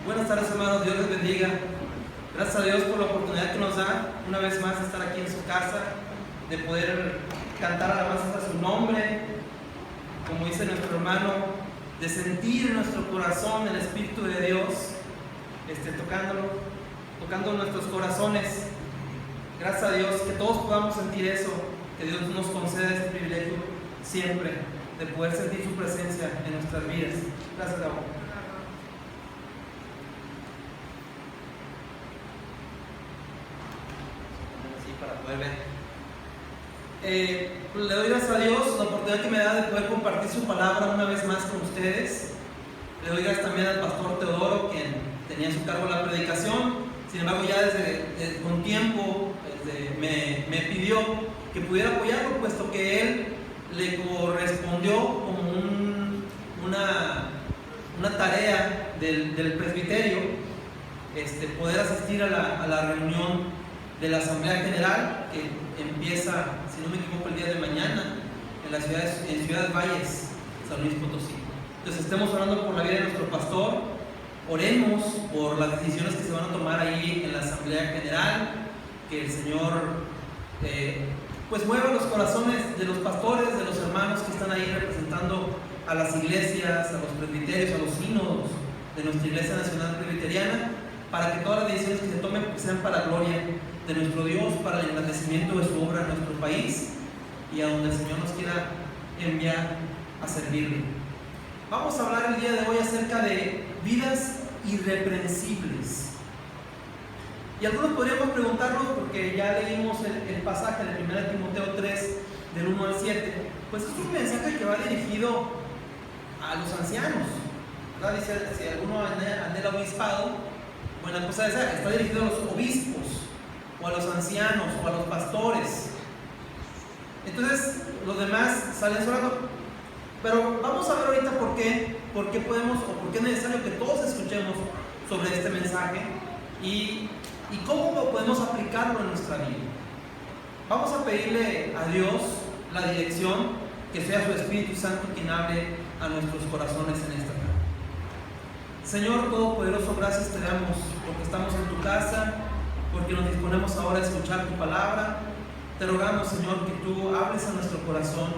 Buenas tardes, hermanos, Dios les bendiga. Gracias a Dios por la oportunidad que nos da una vez más de estar aquí en su casa, de poder cantar alabanzas a su nombre, como dice nuestro hermano, de sentir en nuestro corazón el Espíritu de Dios, tocando nuestros corazones. Gracias a Dios que todos podamos sentir eso, que Dios nos concede este privilegio siempre de poder sentir su presencia en nuestras vidas. Gracias, Gabo. Para poder ver. Le doy gracias a Dios la oportunidad que me da de poder compartir su palabra una vez más con ustedes. Le doy gracias también al pastor Teodoro, quien tenía a su cargo la predicación. Sin embargo, ya desde un tiempo me pidió que pudiera apoyarlo, puesto que él le correspondió como una tarea del presbiterio, poder asistir a la reunión de la Asamblea General, que empieza, si no me equivoco, el día de mañana en Ciudad Valles, San Luis Potosí. Entonces estemos orando por la vida de nuestro pastor, oremos por las decisiones que se van a tomar ahí en la Asamblea General, que el Señor pues mueva los corazones de los pastores, de los hermanos que están ahí representando a las iglesias, a los presbiterios, a los sínodos de nuestra Iglesia Nacional Presbiteriana, para que todas las decisiones que se tomen sean para la gloria de nuestro Dios, para el engrandecimiento de su obra en nuestro país y a donde el Señor nos quiera enviar a servirle. Vamos a hablar el día de hoy acerca de vidas irreprensibles. Y algunos podríamos preguntarnos, porque ya leímos el pasaje de 1 Timoteo 3, del 1 al 7, pues es un mensaje que va dirigido a los ancianos, ¿verdad? Dice, si alguno anhela obispado, buena cosa esa, está dirigido a los obispos, o a los ancianos, o a los pastores. Entonces, los demás salen solando. Pero vamos a ver ahorita por qué podemos, o por qué es necesario que todos escuchemos sobre este mensaje y cómo podemos aplicarlo en nuestra vida. Vamos a pedirle a Dios la dirección, que sea su Espíritu Santo quien hable a nuestros corazones en esta tarde. Señor Todopoderoso, gracias te damos porque estamos en tu casa, porque nos disponemos ahora a escuchar tu palabra. Te rogamos, Señor, que tú hables a nuestro corazón,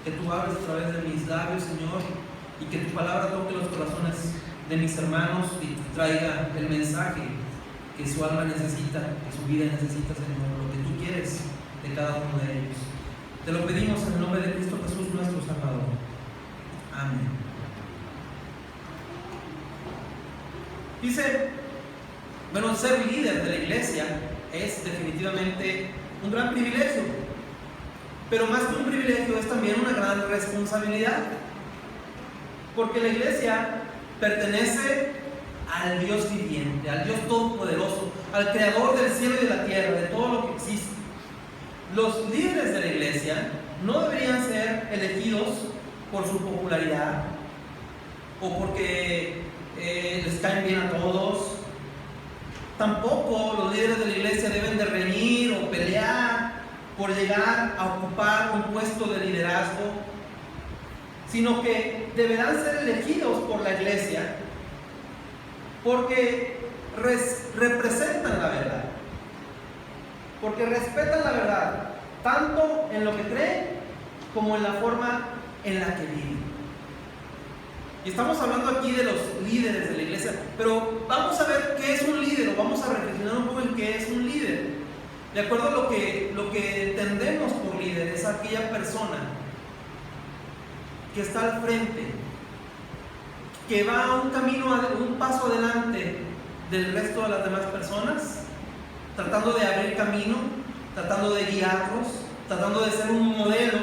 que tú hables a través de mis labios, Señor, y que tu palabra toque los corazones de mis hermanos y traiga el mensaje que su alma necesita, que su vida necesita, Señor, lo que tú quieres de cada uno de ellos. Te lo pedimos en el nombre de Cristo Jesús, nuestro Salvador. Amén. Dice, bueno, ser líder de la iglesia es definitivamente un gran privilegio, pero más que un privilegio es también una gran responsabilidad, porque la iglesia pertenece al Dios viviente, al Dios todopoderoso, al creador del cielo y de la tierra, de todo lo que existe. Los líderes de la iglesia no deberían ser elegidos por su popularidad o porque les caen bien a todos. Tampoco los líderes de la iglesia deben de reñir o pelear por llegar a ocupar un puesto de liderazgo, sino que deberán ser elegidos por la iglesia porque representan la verdad, porque respetan la verdad, tanto en lo que creen como en la forma en la que viven. Y estamos hablando aquí de los líderes de la iglesia, pero vamos a ver qué es un líder, o vamos a reflexionar un poco en qué es un líder. De acuerdo a lo que entendemos por líder, es aquella persona que está al frente, que va un paso adelante del resto de las demás personas, tratando de abrir camino, tratando de guiarlos, tratando de ser un modelo,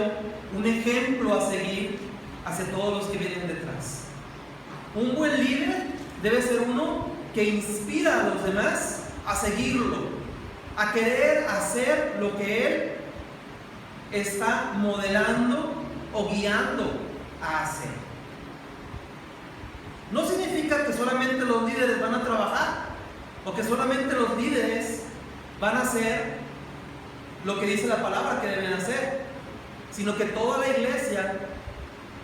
un ejemplo a seguir hacia todos los que vienen detrás. Un buen líder debe ser uno que inspira a los demás a seguirlo, a querer hacer lo que él está modelando o guiando a hacer. No significa que solamente los líderes van a trabajar o que solamente los líderes van a hacer lo que dice la palabra que deben hacer, sino que toda la iglesia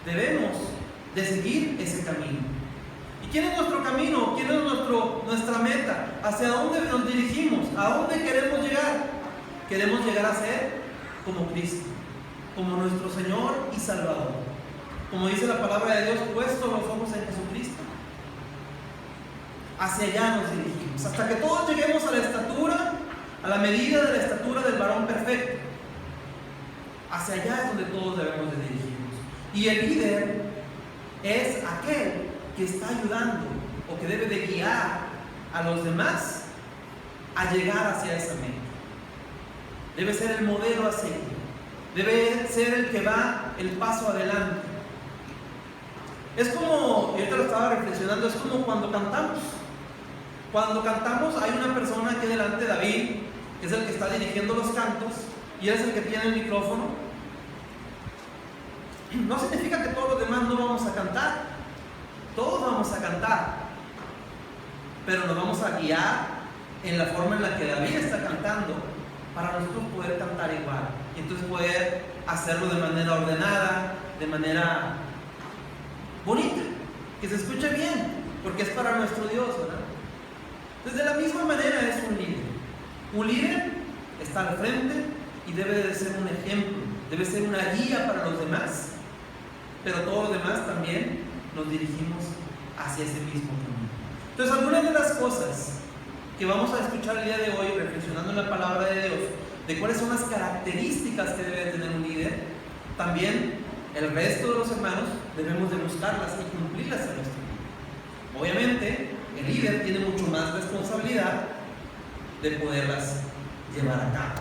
debemos de seguir ese camino. quién es nuestro camino? ¿Quién es nuestra meta? ¿Hacia dónde nos dirigimos? ¿A dónde queremos llegar? Queremos llegar a ser como Cristo, como nuestro Señor y Salvador. Como dice la palabra de Dios, puestos los ojos en Jesucristo. Hacia allá nos dirigimos, hasta que todos lleguemos a la estatura, a la medida de la estatura del varón perfecto. Hacia allá es donde todos debemos de dirigirnos. Y el líder es aquel que está ayudando o que debe de guiar a los demás a llegar hacia esa meta. Debe ser el modelo a seguir. Debe ser el que va el paso adelante. Es como, y ahorita lo estaba reflexionando, es como cuando cantamos. Cuando cantamos hay una persona aquí delante, David, que es el que está dirigiendo los cantos, y él es el que tiene el micrófono. No significa que todos los demás no vamos a cantar. Todos vamos a cantar, pero nos vamos a guiar en la forma en la que David está cantando para nosotros poder cantar igual. Y entonces poder hacerlo de manera ordenada, de manera bonita, que se escuche bien, porque es para nuestro Dios, ¿verdad? Entonces, de la misma manera es un líder. Un líder está al frente y debe de ser un ejemplo, debe ser una guía para los demás, pero todos los demás también nos dirigimos hacia ese mismo camino. Entonces, algunas de las cosas que vamos a escuchar el día de hoy, reflexionando en la palabra de Dios, de cuáles son las características que debe tener un líder, también el resto de los hermanos debemos de buscarlas y cumplirlas en nuestra vida. Obviamente, el líder tiene mucho más responsabilidad de poderlas llevar a cabo.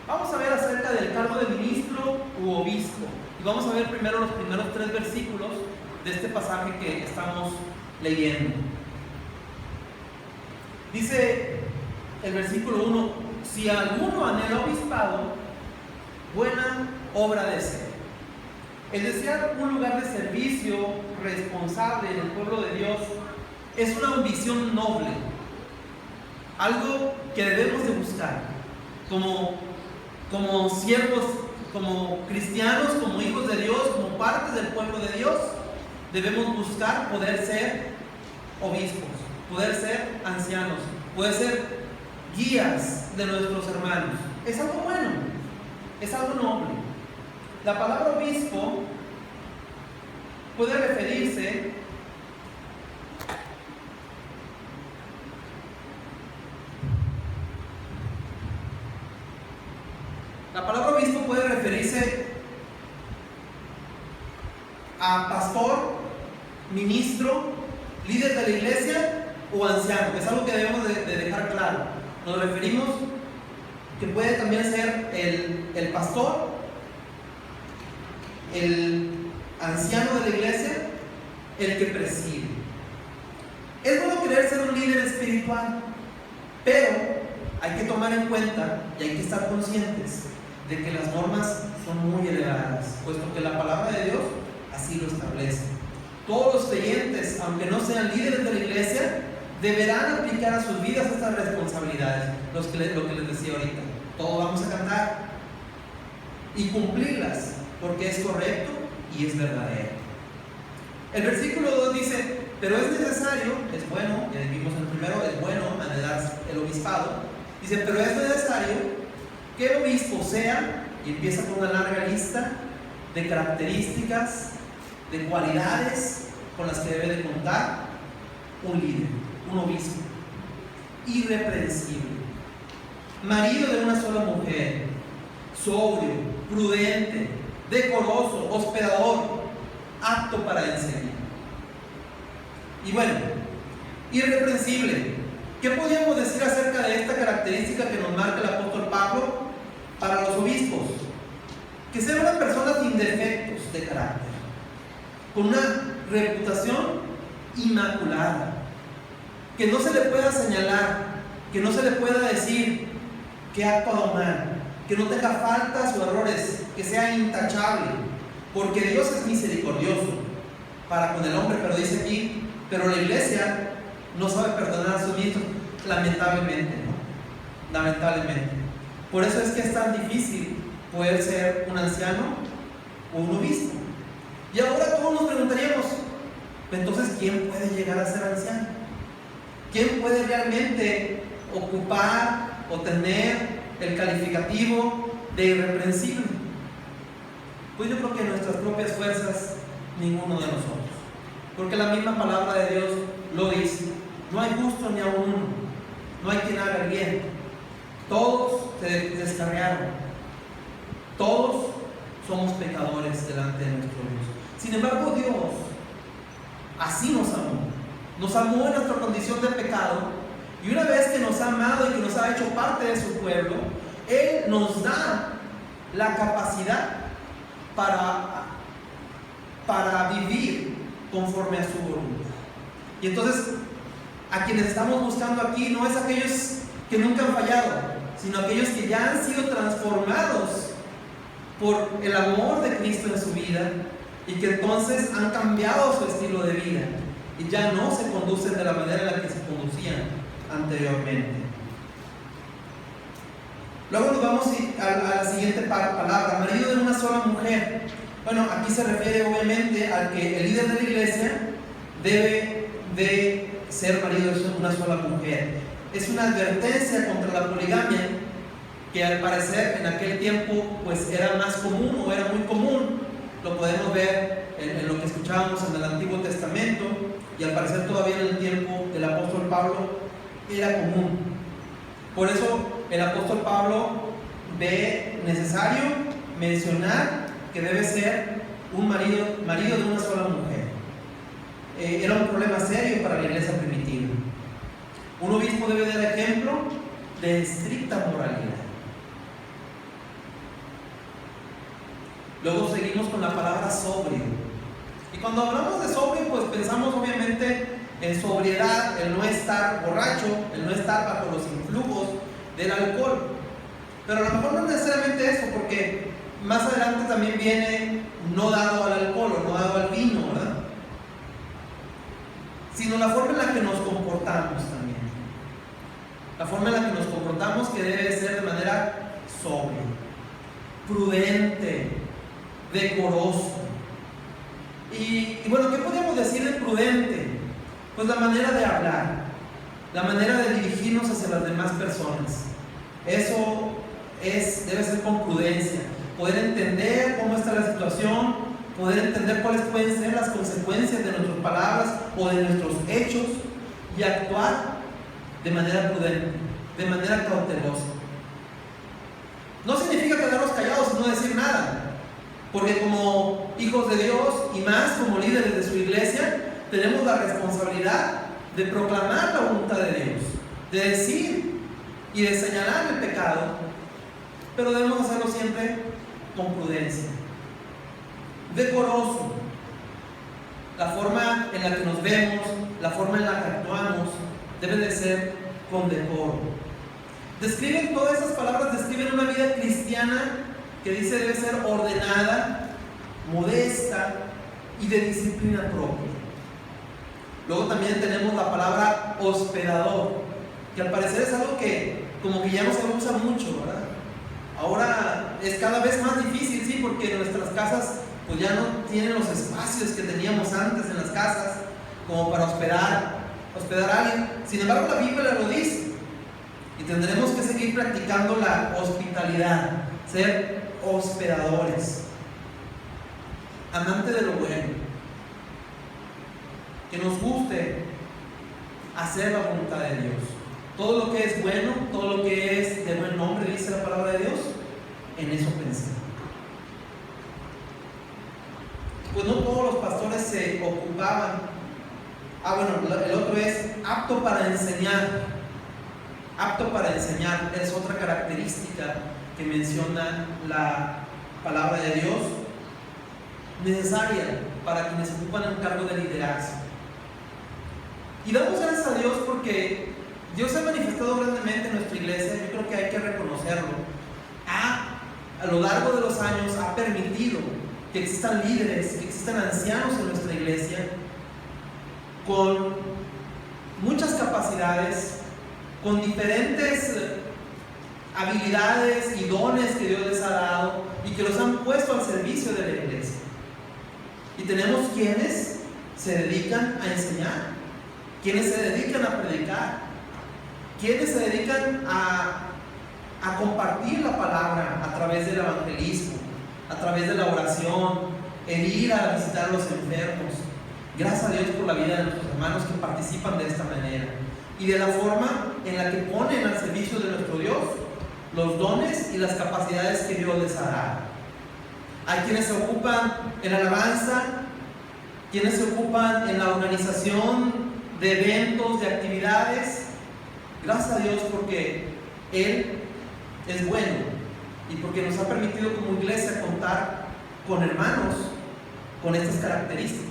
Vamos a ver acerca del cargo de ministro u obispo. Y vamos a ver primero los primeros 3 versículos de este pasaje que estamos leyendo. Dice el versículo 1: si alguno anhela obispado, buena obra desea. El desear un lugar de servicio responsable en el pueblo de Dios es una ambición noble, algo que debemos de buscar como siervos, como cristianos, como hijos de Dios, como parte del pueblo de Dios. Debemos buscar poder ser obispos, poder ser ancianos, poder ser guías de nuestros hermanos. Es algo bueno, es algo noble. La palabra obispo puede referirse a pastor, ministro, líder de la iglesia o anciano. Es algo que debemos de dejar claro. Nos referimos que puede también ser el pastor, el anciano de la iglesia, el que preside. Es bueno querer ser un líder espiritual, pero hay que tomar en cuenta y hay que estar conscientes de que las normas son muy elevadas, puesto que la palabra de Dios así lo establece. Todos los creyentes, aunque no sean líderes de la iglesia, deberán aplicar a sus vidas estas responsabilidades, lo que les decía ahorita. Todos vamos a cantar y cumplirlas, porque es correcto y es verdadero. El versículo 2 dice: pero es necesario, es bueno, ya vimos en el primero, es bueno anhelar el obispado. Dice: pero es necesario que el obispo sea, y empieza con una larga lista de características, de cualidades con las que debe de contar un líder, un obispo: irreprensible, marido de una sola mujer, sobrio, prudente, decoroso, hospedador, apto para enseñar. Y bueno, irreprensible. ¿Qué podríamos decir acerca de esta característica que nos marca el apóstol Pablo para los obispos? Que sean unas personas sin defectos de carácter, con una reputación inmaculada, que no se le pueda señalar, que no se le pueda decir que ha actuado mal, que no tenga faltas o errores, que sea intachable, porque Dios es misericordioso para con el hombre, pero dice aquí: pero la iglesia no sabe perdonar a sus ministros, lamentablemente, ¿no? Lamentablemente. Por eso es que es tan difícil poder ser un anciano o un obispo. Y ahora todos nos preguntaríamos: Entonces, ¿quién puede llegar a ser anciano? ¿Quién puede realmente ocupar o tener el calificativo de irreprensible? Pues yo creo que en nuestras propias fuerzas, ninguno de nosotros. Porque la misma palabra de Dios lo dice: no hay justo ni aun uno, no hay quien haga el bien. Todos se descarriaron, todos somos pecadores delante de nuestro Dios. Sin embargo, Dios así nos amó en nuestra condición de pecado, y una vez que nos ha amado y que nos ha hecho parte de su pueblo, Él nos da la capacidad para vivir conforme a su voluntad. Y entonces, a quienes estamos buscando aquí no es aquellos que nunca han fallado, sino aquellos que ya han sido transformados por el amor de Cristo en su vida, y que entonces han cambiado su estilo de vida y ya no se conducen de la manera en la que se conducían anteriormente. Luego nos vamos a la siguiente palabra: marido de una sola mujer. Bueno, aquí se refiere obviamente al que el líder de la iglesia debe de ser marido de una sola mujer. Es una advertencia contra la poligamia, que al parecer en aquel tiempo pues era más común, o era muy común. Lo podemos ver en lo que escuchábamos en el Antiguo Testamento, y al parecer todavía en el tiempo del apóstol Pablo era común. Por eso el apóstol Pablo ve necesario mencionar que debe ser un marido de una sola mujer. Era un problema serio para la iglesia primitiva. Un obispo debe dar ejemplo de estricta moralidad. Luego seguimos con la palabra sobrio. Y cuando hablamos de sobrio, pues pensamos obviamente en sobriedad, el no estar borracho, el no estar bajo los influjos del alcohol. Pero a lo mejor no necesariamente eso, porque más adelante también viene no dado al alcohol o no dado al vino, ¿verdad? Sino la forma en la que nos comportamos también. La forma en la que nos comportamos, que debe ser de manera sobria, prudente, decoroso. Y bueno, ¿qué podríamos decir de prudente? Pues la manera de hablar, la manera de dirigirnos hacia las demás personas. Eso debe ser con prudencia, poder entender cómo está la situación, poder entender cuáles pueden ser las consecuencias de nuestras palabras o de nuestros hechos, y actuar de manera prudente, de manera cautelosa. No significa quedarnos callados y no decir nada, porque como hijos de Dios, y más como líderes de su iglesia, tenemos la responsabilidad de proclamar la voluntad de Dios, de decir y de señalar el pecado, pero debemos hacerlo siempre con prudencia, decoroso. La forma en la que nos vemos, la forma en la que actuamos, debe de ser con decoro. Todas esas palabras describen una vida cristiana que dice debe ser ordenada, modesta y de disciplina propia. Luego también tenemos la palabra hospedador, que al parecer es algo que como que ya no se usa mucho, ¿verdad? Ahora es cada vez más difícil, sí, porque nuestras casas pues ya no tienen los espacios que teníamos antes en las casas como para hospedar a alguien. Sin embargo, la Biblia lo dice, y tendremos que seguir practicando la hospitalidad, ser hospedadores, amantes de lo bueno, que nos guste hacer la voluntad de Dios. Todo lo que es bueno, todo lo que es de buen nombre, dice la palabra de Dios, en eso pensé. Pues no todos los pastores se ocupaban. El otro es apto para enseñar. Apto para enseñar es otra característica que menciona la palabra de Dios, necesaria para quienes ocupan un cargo de liderazgo. Y damos gracias a Dios porque Dios se ha manifestado grandemente en nuestra iglesia. Yo creo que hay que reconocerlo. A lo largo de los años ha permitido que existan líderes, que existan ancianos en nuestra iglesia con muchas capacidades, con diferentes habilidades y dones que Dios les ha dado y que los han puesto al servicio de la iglesia. Y tenemos quienes se dedican a enseñar, quienes se dedican a predicar, quienes se dedican a compartir la palabra a través del evangelismo, a través de la oración, el ir a visitar a los enfermos. Gracias a Dios por la vida de nuestros hermanos que participan de esta manera y de la forma en la que ponen al servicio de nuestro Dios los dones y las capacidades que Dios les ha dado. Hay quienes se ocupan en la alabanza, quienes se ocupan en la organización de eventos, de actividades. Gracias a Dios porque Él es bueno y porque nos ha permitido como iglesia contar con hermanos con estas características.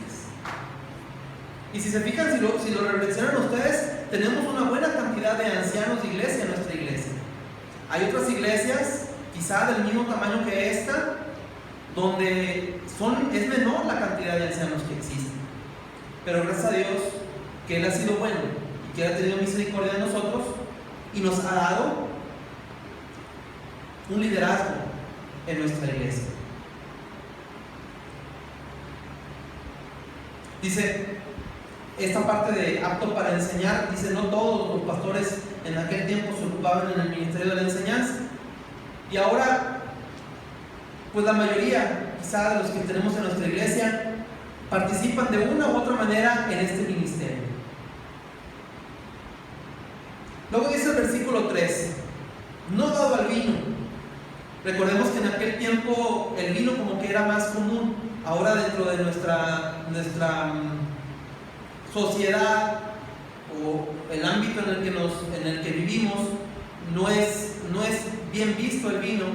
Y si se fijan, si lo reflexionan ustedes, tenemos una buena cantidad de ancianos de iglesia en nuestra iglesia. Hay otras iglesias, quizá del mismo tamaño que esta, donde es menor la cantidad de ancianos que existen. Pero gracias a Dios que Él ha sido bueno y que Él ha tenido misericordia de nosotros y nos ha dado un liderazgo en nuestra iglesia. Dice esta parte de apto para enseñar, dice no todos los pastores en aquel tiempo se ocupaban en el ministerio de la enseñanza, y ahora pues la mayoría quizá de los que tenemos en nuestra iglesia participan de una u otra manera en este ministerio. Luego dice el versículo 3, no dado al vino. Recordemos que en aquel tiempo el vino como que era más común. Ahora dentro de nuestra sociedad o el ámbito en el que vivimos no es bien visto el vino.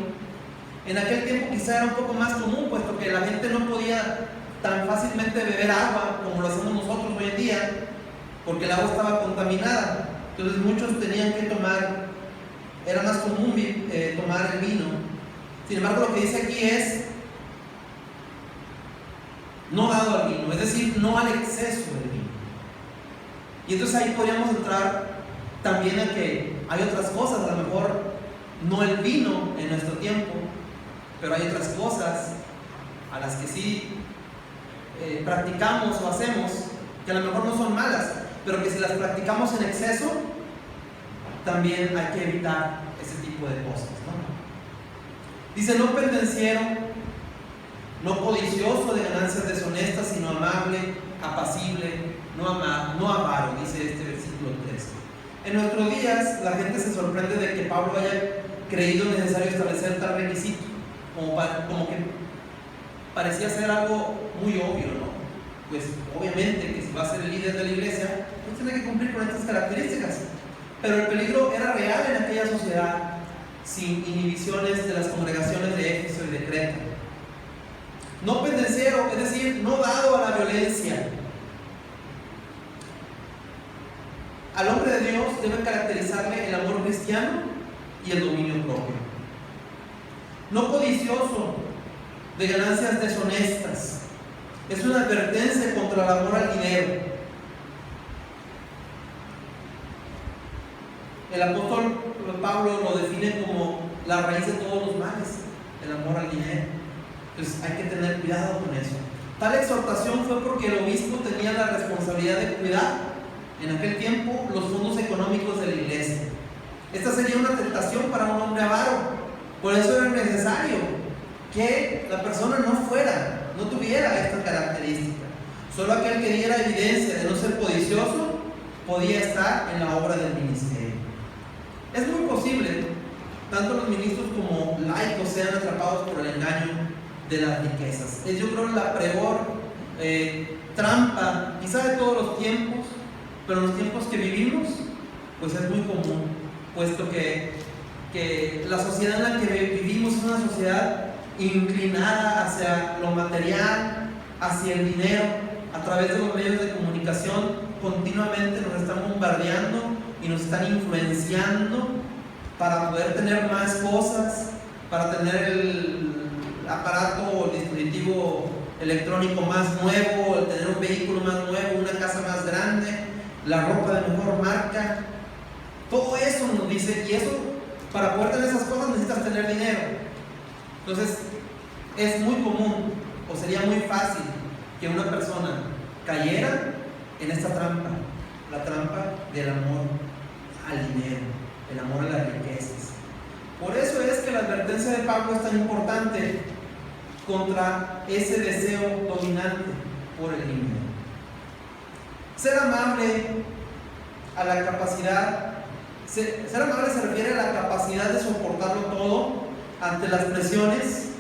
En aquel tiempo quizá era un poco más común, puesto que la gente no podía tan fácilmente beber agua como lo hacemos nosotros hoy en día, porque el agua estaba contaminada. Entonces muchos tenían que tomar, era más común tomar el vino. Sin embargo, lo que dice aquí es no dado al vino, es decir, no al exceso del vino. Y entonces ahí podríamos entrar también a que hay otras cosas, a lo mejor no el vino en nuestro tiempo, pero hay otras cosas a las que sí practicamos o hacemos, que a lo mejor no son malas, pero que si las practicamos en exceso, también hay que evitar ese tipo de cosas, ¿no? Dice, no pendenciero, no codicioso de ganancias deshonestas, sino amable, apacible, no avaro, dice este versículo 3. En nuestros días la gente se sorprende de que Pablo haya creído necesario establecer tal requisito, como que parecía ser algo muy obvio, ¿no? Pues obviamente que si va a ser el líder de la iglesia, pues tiene que cumplir con estas características. Pero el peligro era real en aquella sociedad, sin inhibiciones de las congregaciones de Éfeso y de Creta. No pendenciero, es decir, no dado a la violencia. Al hombre de Dios debe caracterizarle el amor cristiano y el dominio propio. No codicioso de ganancias deshonestas. Es una advertencia contra el amor al dinero. El apóstol Pablo lo define como la raíz de todos los males, el amor al dinero. Entonces hay que tener cuidado con eso. Tal exhortación fue porque el obispo tenía la responsabilidad de cuidar en aquel tiempo los fondos económicos de la iglesia. Esta sería una tentación para un hombre avaro. Por eso era necesario que la persona no tuviera esta característica. Solo aquel que diera evidencia de no ser codicioso podía estar en la obra del ministerio. Es muy posible, tanto los ministros como laicos sean atrapados por el engaño de las riquezas. Es, yo creo, la peor trampa, quizá de todos los tiempos, pero en los tiempos que vivimos, pues es muy común, puesto que la sociedad en la que vivimos es una sociedad inclinada hacia lo material, hacia el dinero. A través de los medios de comunicación continuamente nos están bombardeando y nos están influenciando para poder tener más cosas, para tener el aparato o el dispositivo electrónico más nuevo, el tener un vehículo más nuevo, una casa más grande, la ropa de mejor marca. Todo eso nos dice, y eso, para poder tener esas cosas necesitas tener dinero. Entonces es muy común, o sería muy fácil, que una persona cayeran en esta trampa, la trampa del amor al dinero, el amor a las riquezas. Por eso es que la advertencia de Pablo es tan importante contra ese deseo dominante por el dinero. Ser amable a la capacidad, ser amable se refiere a la capacidad de soportarlo todo ante las presiones,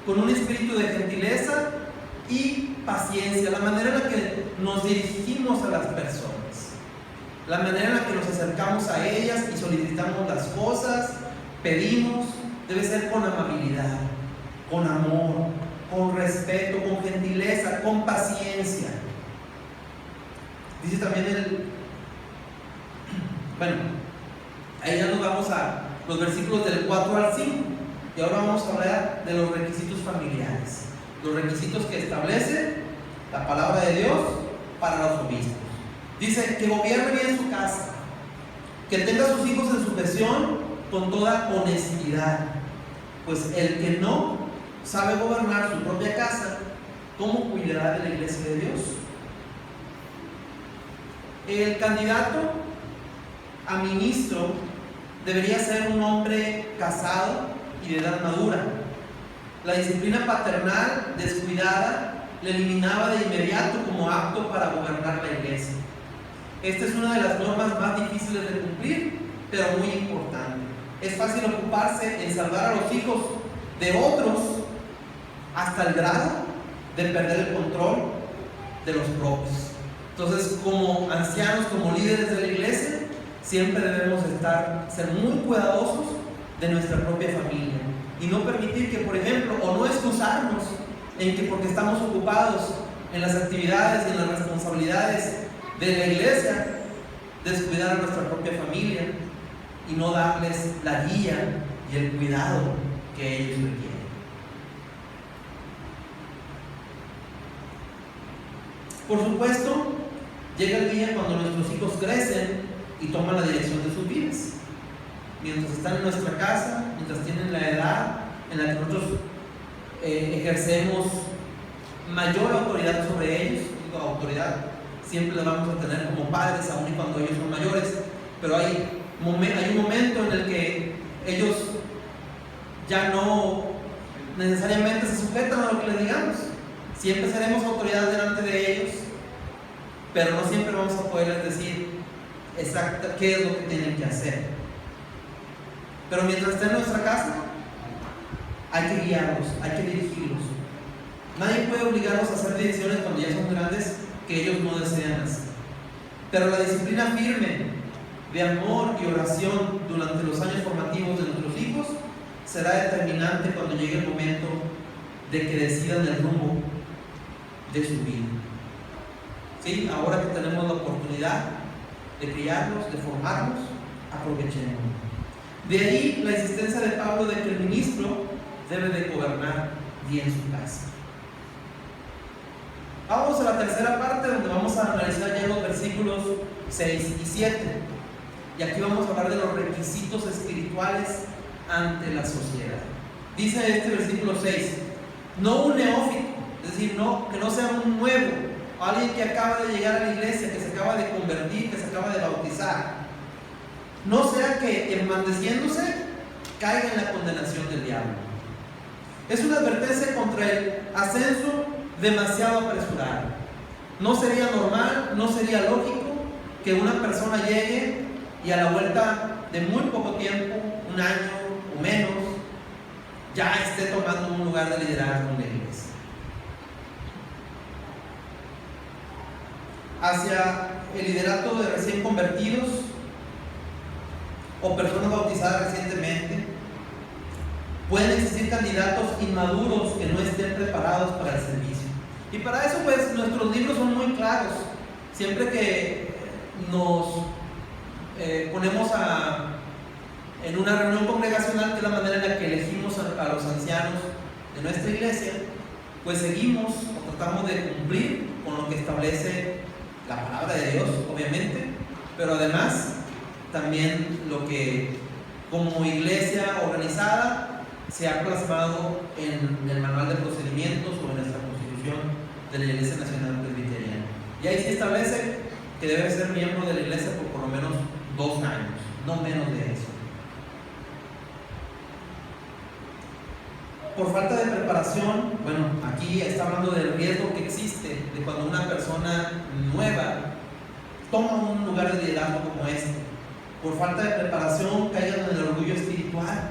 con un espíritu de gentileza y paciencia, la manera en la que nos dirigimos a las personas, la manera en la que nos acercamos a ellas y solicitamos las cosas, pedimos, debe ser con amabilidad, con amor, con respeto, con gentileza, con paciencia. Dice también ahí ya nos vamos a los versículos del 4 al 5, y ahora vamos a hablar de los requisitos familiares, los requisitos que establece la palabra de Dios para los obispos. Dice que gobierne bien su casa, que tenga a sus hijos en sujeción con toda honestidad, pues el que no sabe gobernar su propia casa, ¿cómo cuidará de la iglesia de Dios? El candidato a ministro debería ser un hombre casado y de edad madura. La disciplina paternal descuidada le eliminaba de inmediato como apto para gobernar la iglesia. Esta es una de las normas más difíciles de cumplir, pero muy importante. Es fácil ocuparse en salvar a los hijos de otros hasta el grado de perder el control de los propios. Entonces, como ancianos, como líderes de la iglesia, siempre debemos ser muy cuidadosos de nuestra propia familia y no permitir que, por ejemplo, o no excusarnos en que porque estamos ocupados en las actividades y en las responsabilidades de la iglesia, descuidar a nuestra propia familia y no darles la guía y el cuidado que ellos requieren. Por supuesto, llega el día cuando nuestros hijos crecen y toman la dirección de sus vidas. Mientras están en nuestra casa, mientras tienen la edad en la que nosotros ejercemos mayor autoridad sobre ellos, autoridad siempre la vamos a tener como padres, aun y cuando ellos son mayores, pero hay un momento en el que ellos ya no necesariamente se sujetan a lo que les digamos. Siempre seremos autoridad delante de ellos, pero no siempre vamos a poderles decir exacto qué es lo que tienen que hacer. Pero mientras estén en nuestra casa, hay que guiarlos, hay que dirigirlos. Nadie puede obligarlos a hacer decisiones cuando ya son grandes que ellos no desean hacer. Pero la disciplina firme de amor y oración durante los años formativos de nuestros hijos será determinante cuando llegue el momento de que decidan el rumbo de su vida. ¿Sí? Ahora que tenemos la oportunidad de criarlos, de formarlos, aprovechemos. De ahí la insistencia de Pablo de que el ministro debe de gobernar bien su casa. Vamos a la tercera parte, donde vamos a analizar ya los versículos 6 y 7. Y aquí vamos a hablar de los requisitos espirituales ante la sociedad. Dice este versículo 6: no un neófito, es decir, que no sea un nuevo, alguien que acaba de llegar a la iglesia, que se acaba de convertir, que se acaba de bautizar. No sea que, enmandeciéndose, caiga en la condenación del diablo. Es una advertencia contra el ascenso demasiado apresurado. No sería normal, no sería lógico que una persona llegue y a la vuelta de muy poco tiempo, un año o menos, ya esté tomando un lugar de liderazgo en la iglesia. Hacia el liderato de recién convertidos o personas bautizadas recientemente, pueden existir candidatos inmaduros que no estén preparados para el servicio. Y para eso, pues, nuestros libros son muy claros. Siempre que nos ponemos en una reunión congregacional, que es la manera en la que elegimos a los ancianos de nuestra iglesia, pues seguimos o tratamos de cumplir con lo que establece la palabra de Dios, obviamente, pero además también lo que como iglesia organizada se ha plasmado en el manual de procedimientos o en nuestra constitución de la Iglesia Nacional Presbiteriana. Y ahí se establece que debe ser miembro de la iglesia por lo menos 2 años, no menos de eso. Por falta de preparación, bueno, aquí está hablando del riesgo que existe de cuando una persona nueva toma un lugar de liderazgo como este. Por falta de preparación caigan en el orgullo espiritual.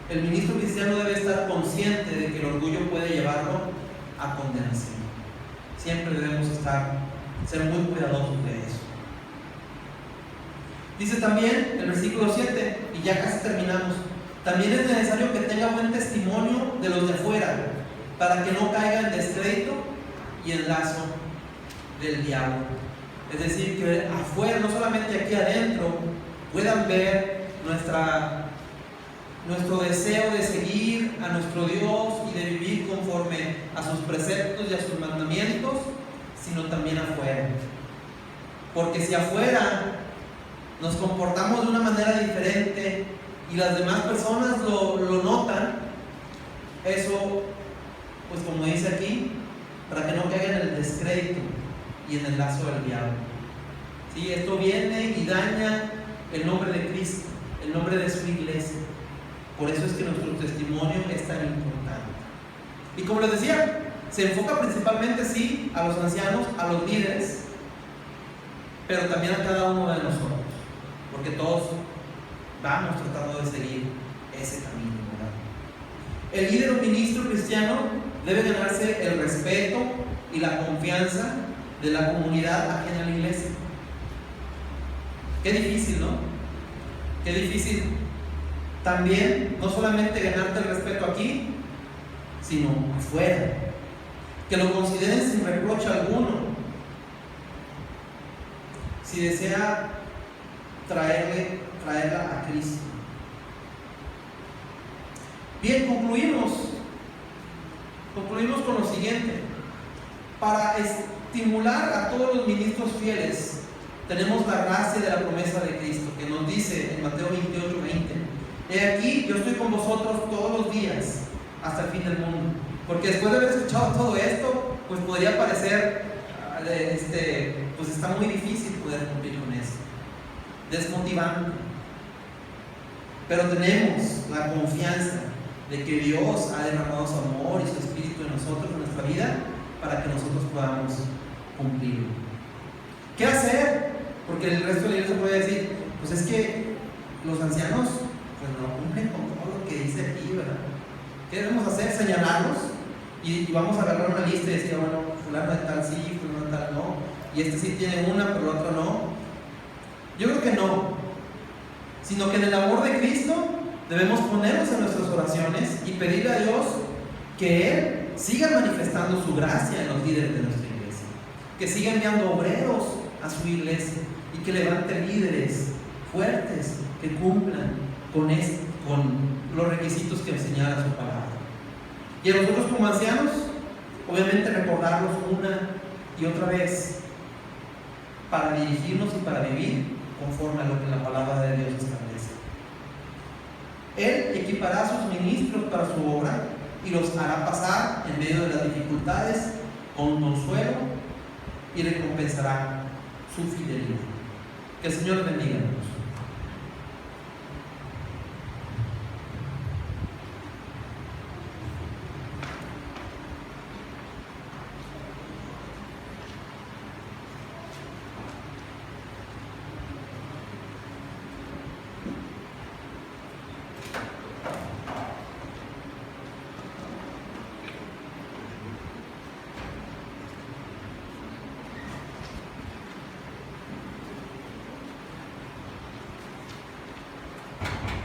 El ministro cristiano debe estar consciente de que el orgullo puede llevarlo a condenación. Siempre debemos ser muy cuidadosos de eso. Dice también el versículo 7, y ya casi terminamos: también es necesario que tenga buen testimonio de los de afuera, para que no caiga en descrédito y en lazo del diablo. Es decir, que afuera, no solamente aquí adentro, puedan ver nuestro deseo de seguir a nuestro Dios y de vivir conforme a sus preceptos y a sus mandamientos, sino también afuera. Porque si afuera nos comportamos de una manera diferente y las demás personas lo notan, eso, pues como dice aquí, para que no caigan en el descrédito y en el lazo del diablo. ¿Sí? Esto viene y daña el nombre de Cristo, el nombre de su iglesia. Por eso es que nuestro testimonio es tan importante. Y como les decía, se enfoca principalmente, sí, a los ancianos, a los líderes, pero también a cada uno de nosotros, porque todos vamos tratando de seguir ese camino, ¿verdad? El líder o ministro cristiano debe ganarse el respeto y la confianza de la comunidad ajena a la iglesia. Qué difícil, ¿no? Qué difícil también, no solamente ganarte el respeto aquí, sino afuera. Que lo consideren sin reproche alguno. Si desea traerla a Cristo. Bien, concluimos con lo siguiente. Para estimular a todos los ministros fieles, tenemos la gracia de la promesa de Cristo, que nos dice en Mateo 28:20: he aquí, yo estoy con vosotros todos los días hasta el fin del mundo. Porque después de haber escuchado todo esto, pues podría parecer, pues está muy difícil poder cumplir con eso, desmotivante. Pero tenemos la confianza de que Dios ha derramado su amor y su espíritu en nosotros, en nuestra vida, para que nosotros podamos cumplirlo. ¿Qué hacer? Porque el resto de la iglesia puede decir, pues es que los ancianos pues no cumplen con todo lo que dice aquí, ¿verdad? ¿Qué debemos hacer? Señalarlos y vamos a agarrar una lista y decir, bueno, fulano de tal sí, fulano de tal no, y este sí tiene una, pero el otro no. Yo creo que no, sino que en el amor de Cristo debemos ponernos en nuestras oraciones y pedirle a Dios que Él siga manifestando su gracia en los líderes de nuestra iglesia, que siga enviando obreros a su iglesia y que levante líderes fuertes que cumplan con los requisitos que señala su palabra. Y a nosotros como ancianos, obviamente recordarlos una y otra vez para dirigirnos y para vivir conforme a lo que la palabra de Dios establece. Él equipará a sus ministros para su obra y los hará pasar en medio de las dificultades con consuelo y recompensará su fidelidad. Que el Señor les bendiga.